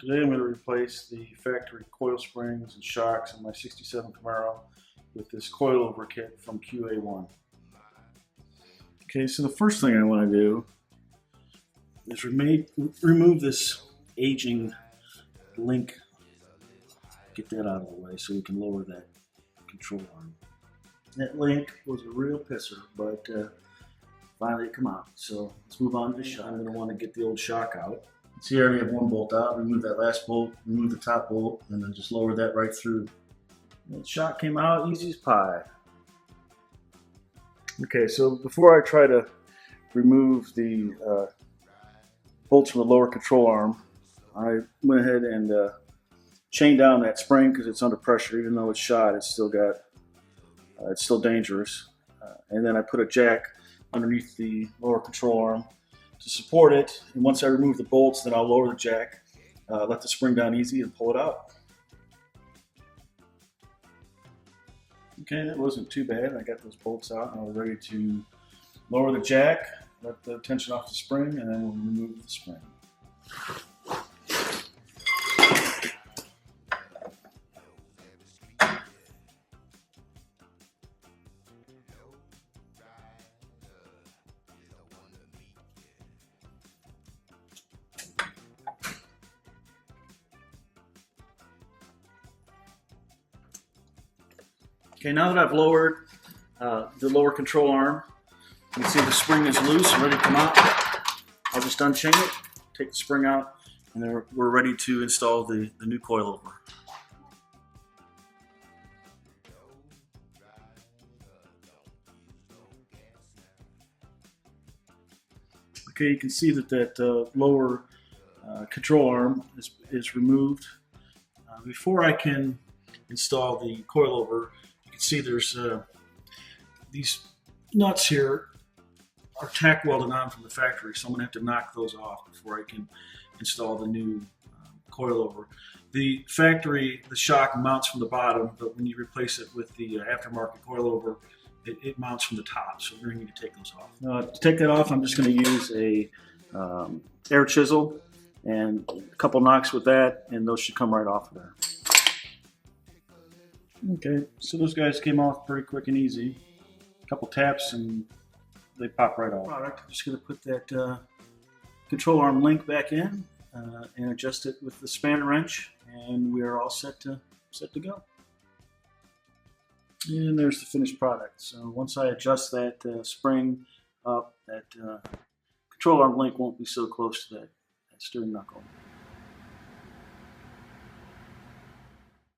Today I'm going to replace the factory coil springs and shocks in my 67 Camaro with this coilover kit from QA1. Okay, so the first thing I want to do is remove this aging link, get that out of the way so we can lower that control arm. That link was a real pisser, but finally it came out. So let's move on to the shock. I'm going to want to get the old shock out. See, I already have one bolt out. Remove that last bolt, remove the top bolt, and then just lower that right through. The shock came out easy as pie. Okay, so before I try to remove the bolts from the lower control arm, I went ahead and chained down that spring because it's under pressure. Even though it's shot, it's still dangerous. And then I put a jack underneath the lower control arm to support it, and once I remove the bolts, then I'll lower the jack, let the spring down easy, and pull it out. Okay, that wasn't too bad. I got those bolts out, and I was ready to lower the jack, let the tension off the spring, and then we'll remove the spring. Okay, now that I've lowered the lower control arm, you can see the spring is loose, ready to come out. I'll just unchain it, take the spring out, and then we're ready to install the new coilover. Okay, you can see that lower control arm is removed. Before I can install the coilover, see there's these nuts here are tack welded on from the factory, so I'm going to have to knock those off before I can install the new coilover. The factory, the shock mounts from the bottom, but when you replace it with the aftermarket coilover, it mounts from the top, so we're going to need to take those off. To take that off, I'm just going to use a air chisel and a couple knocks with that, and those should come right off of there. Okay, so those guys came off pretty quick and easy. A couple taps and they pop right off. I'm just going to put that control arm link back in and adjust it with the spanner wrench, and we are all set to go. And there's the finished product. So once I adjust that spring up, that control arm link won't be so close to that steering knuckle.